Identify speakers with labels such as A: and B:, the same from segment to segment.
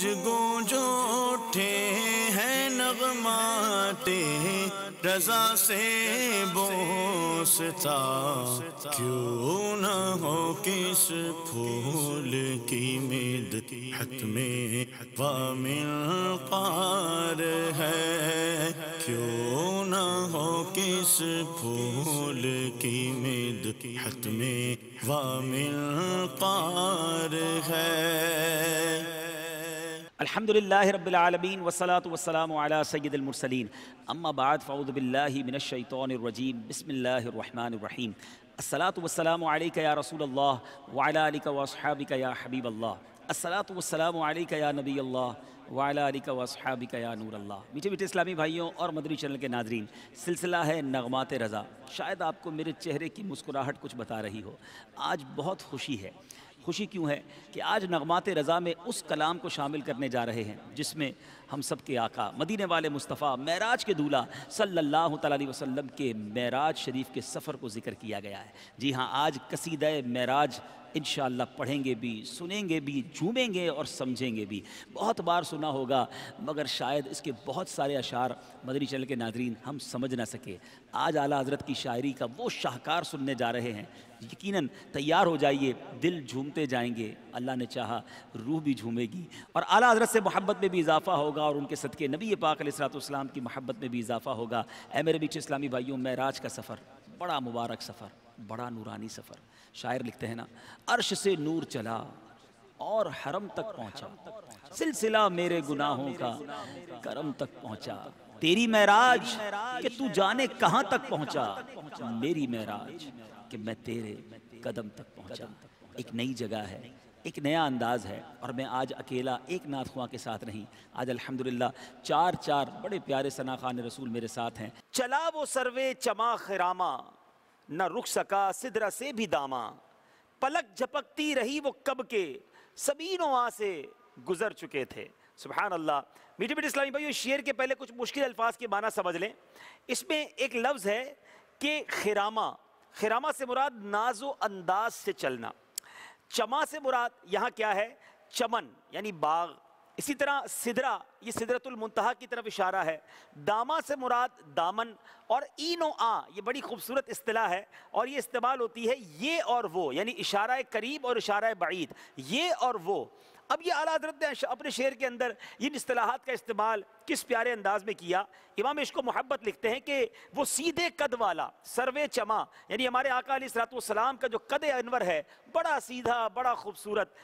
A: گونج گونج اٹھے ہیں نغمات رضا سے بوستا، کیوں نہ ہو کس پھول کی مدحت میں وامل قار ہے، کیوں نہ ہو کس پھول کی مدحت میں وامل قار ہے۔
B: الحمدللہ رب العالمین والصلاة والسلام علی سید المرسلین، اما بعد فاعوذ باللہ من الشیطان الرجیم، بسم اللہ الرحمن الرحیم۔ الصلاة والسلام علیک یا رسول اللہ وعلی آلک واصحابک یا حبیب اللہ، الصلاة والسلام علیک یا نبی اللہ وعلی آلک واصحابک یا نور اللہ۔ میٹھے میٹھے اسلامی بھائیوں اور مدنی چینل کے ناظرین، سلسلہ ہے نغمات رضا۔ شاید آپ کو میرے چہرے کی مسکراہٹ کچھ بتا رہی ہو، آج بہت خوشی ہے۔ خوشی کیوں ہے کہ آج نغمات رضا میں اس کلام کو شامل کرنے جا رہے ہیں جس میں ہم سب کے آقا مدینے والے مصطفیٰ معراج کے دولہ صلی اللہ تعالیٰ علیہ وسلم کے معراج شریف کے سفر کو ذکر کیا گیا ہے۔ جی ہاں، آج قصیدہ معراج انشاءاللہ پڑھیں گے بھی، سنیں گے بھی، جھومیں گے اور سمجھیں گے بھی۔ بہت بار سنا ہوگا مگر شاید اس کے بہت سارے اشعار مدنی چینل کے ناظرین ہم سمجھ نہ سکے۔ آج اعلیٰ حضرت کی شاعری کا وہ شاہکار سننے جا رہے ہیں، یقیناً تیار ہو جائیے، دل جھومتے جائیں گے، اللہ نے چاہا روح بھی جھومے گی، اور اعلیٰ حضرت سے محبت میں بھی اضافہ ہوگا اور ان کے صدقے نبی پاک علیہ الصلوۃ والسلام کی محبت میں بھی اضافہ ہوگا۔ اے میرے میٹھے اسلامی بھائیوں، معراج کا سفر بڑا مبارک سفر، بڑا نورانی سفر۔ شاعر لکھتے ہیں نا، عرش سے نور چلا اور حرم تک پہنچا، سلسلہ میرے گناہوں کا کرم تک پہنچا، تیری معراج کہ تو جانے کہاں تک پہنچا، میری معراج کہ میں تیرے قدم تک پہنچا۔ ایک نئی جگہ ہے، ایک نیا انداز ہے، اور میں آج اکیلا ایک نعت خواں کے ساتھ نہیں، آج الحمدللہ چار بڑے پیارے ثنا خوان رسول میرے ساتھ ہیں۔ چلا وہ سروے چما خراما، نہ رک سکا سدرہ سے بھی داما، پلک جھپکتی رہی وہ کب کے، سبینوں وہاں سے گزر چکے تھے۔ سبحان اللہ۔ میٹھے میٹھے اسلامی بھائیو، شعر کے پہلے کچھ مشکل الفاظ کے معنی سمجھ لیں۔ اس میں ایک لفظ ہے کہ خراما، خراما سے مراد ناز و انداز سے چلنا، چما سے مراد یہاں کیا ہے، چمن یعنی باغ، اسی طرح سدرہ یہ سدرۃ المنتہا کی طرف اشارہ ہے، داما سے مراد دامن، اور این و آ یہ بڑی خوبصورت اصطلاح ہے اور یہ استعمال ہوتی ہے یہ اور وہ، یعنی اشارہ قریب اور اشارہ بعید، یہ اور وہ۔ اب یہ اعلیٰ حضرت نے اپنے شعر کے اندر ان اصطلاحات کا استعمال کس پیارے انداز میں کیا۔ امام عشق و محبت لکھتے ہیں کہ وہ سیدھے قد والا سروے چما، یعنی ہمارے آقا علیہ الصلوۃ والسلام کا جو قد انور ہے، بڑا سیدھا، بڑا خوبصورت،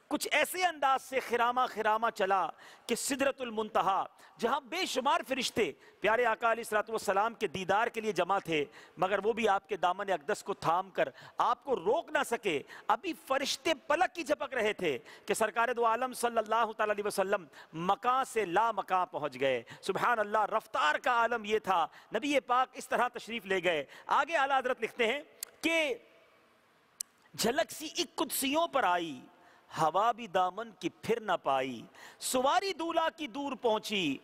B: کچھ ایسے انداز سے خراما چلا کہ سدرۃ المنتہا، جہاں بے شمار فرشتے پیارے آقا علیہ الصلوۃ والسلام کے دیدار کے لیے جمع تھے، مگر وہ بھی آپ کے دامن اقدس کو تھام کر آپ کو روک نہ سکے۔ ابھی فرشتے پلک کی جھپک رہے تھے کہ سرکار دو عالم صلی اللہ تعالیٰ علیہ وسلم مکان سے لا مکان پہنچ گئے۔ سبحان اللہ، رفتار کا عالم یہ تھا، نبی پاک اس طرح تشریف لے گئے۔ آگے اعلیٰ حضرت لکھتے ہیں کہ جھلک سی ایک قدسیوں پر آئی، ہوا بھی دامن کی پھر نہ پائی، سواری دولہا کی دور پہنچی،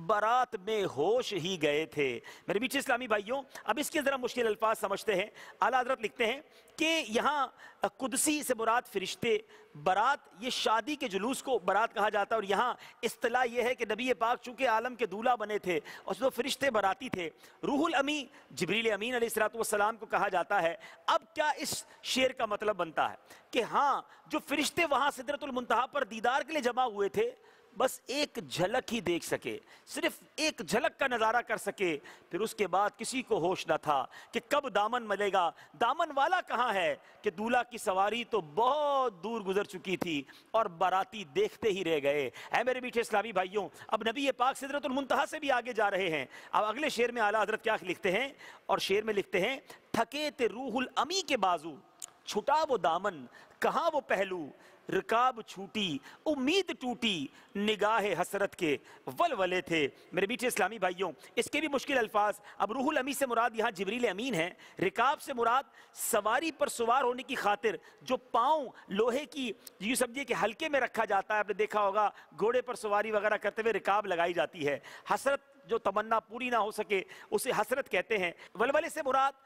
B: برات میں ہوش ہی گئے تھے۔ میرے میٹھے اسلامی بھائیوں، اب اس کے ذرا مشکل الفاظ سمجھتے ہیں۔ اعلیٰ حضرت لکھتے ہیں کہ یہاں قدسی سے مراد فرشتے، برات یہ شادی کے جلوس کو برات کہا جاتا ہے، اور یہاں اصطلاح یہ ہے کہ نبی پاک چونکہ عالم کے دولہا بنے تھے اور جو فرشتے براتی تھے، روح الامی جبریل امین علیہ الصلوۃ والسلام کو کہا جاتا ہے۔ اب کیا اس شعر کا مطلب بنتا ہے کہ ہاں، جو فرشتے وہاں سدرۃ المنتہا پر دیدار کے لیے جمع ہوئے تھے، بس ایک جھلک ہی دیکھ سکے، صرف ایک جھلک کا نظارہ کر سکے، پھر اس کے بعد کسی کو ہوش نہ تھا کہ کب دامن ملے گا، دامن والا کہاں ہے، کہ دولہا کی سواری تو بہت دور گزر چکی تھی اور باراتی دیکھتے ہی رہ گئے۔ اے میرے میٹھے اسلامی بھائیوں، اب نبی پاک سدرۃ المنتہا سے بھی آگے جا رہے ہیں۔ اب اگلے شعر میں اعلیٰ حضرت کیا لکھتے ہیں، اور شعر میں لکھتے ہیں، تھکے تے روح الامی کے بازو، چھٹا وہ دامن کہاں وہ پہلو، رکاب چھوٹی امید ٹوٹی، نگاہ حسرت کے ولولے تھے۔ میرے میٹھے اسلامی بھائیوں، اس کے بھی مشکل الفاظ۔ اب روح الامی سے مراد یہاں جبریل امین ہے، رکاب سے مراد سواری پر سوار ہونے کی خاطر جو پاؤں لوہے کی یوں سمجھیے کہ ہلکے میں رکھا جاتا ہے، آپ نے دیکھا ہوگا گھوڑے پر سواری وغیرہ کرتے ہوئے رکاب لگائی جاتی ہے۔ حسرت جو تمنا پوری نہ ہو سکے اسے حسرت کہتے ہیں۔ ولولے سے مراد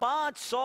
B: 500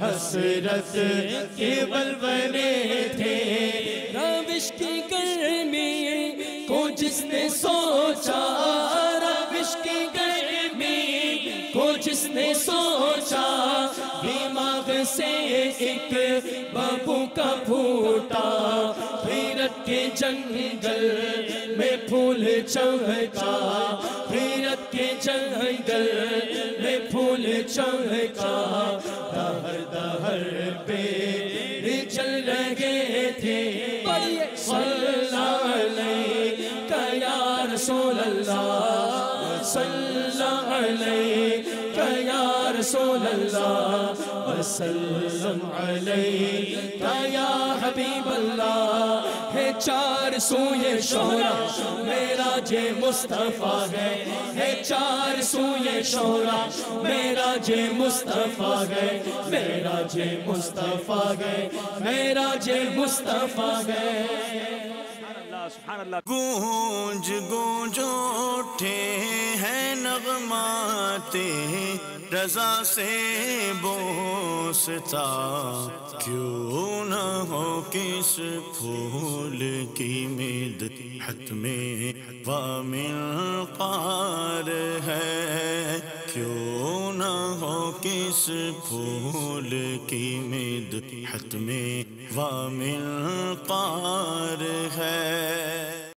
C: حسرت کے ولولے تھے روش کی گرمی کو جس نے سوچا روش کی گرمی کو جس نے سوچا دماغ سے ایک بابو کا پھوٹا غیرت کے جنگل میں پھول چمکا غیرت کے جنگل میں پھول چمکا دہر دہر پہ چل رہے تھے صلی اللہ علیہ یا رسول اللہ صلی اللہ علیہ یا رسول اللہ وسلم علیہ یا حبیب اللہ ہے چار سوئے شہرا میرا جے مصطفیٰ ہے چار سوئے شہرا میرا جے مصطفیٰ ہے میرا جے مصطفیٰ ہے میرا جے مصطفیٰ ہے
B: سبحان اللہ
A: گونج گونج اٹھے ہیں نغمات رضا سے بوستا کیوں نہ ہو کس پھول کی مدحت میں وامل قار ہے کیوں نہ ہو کس پھول کی مدحت میں وامل قار ہے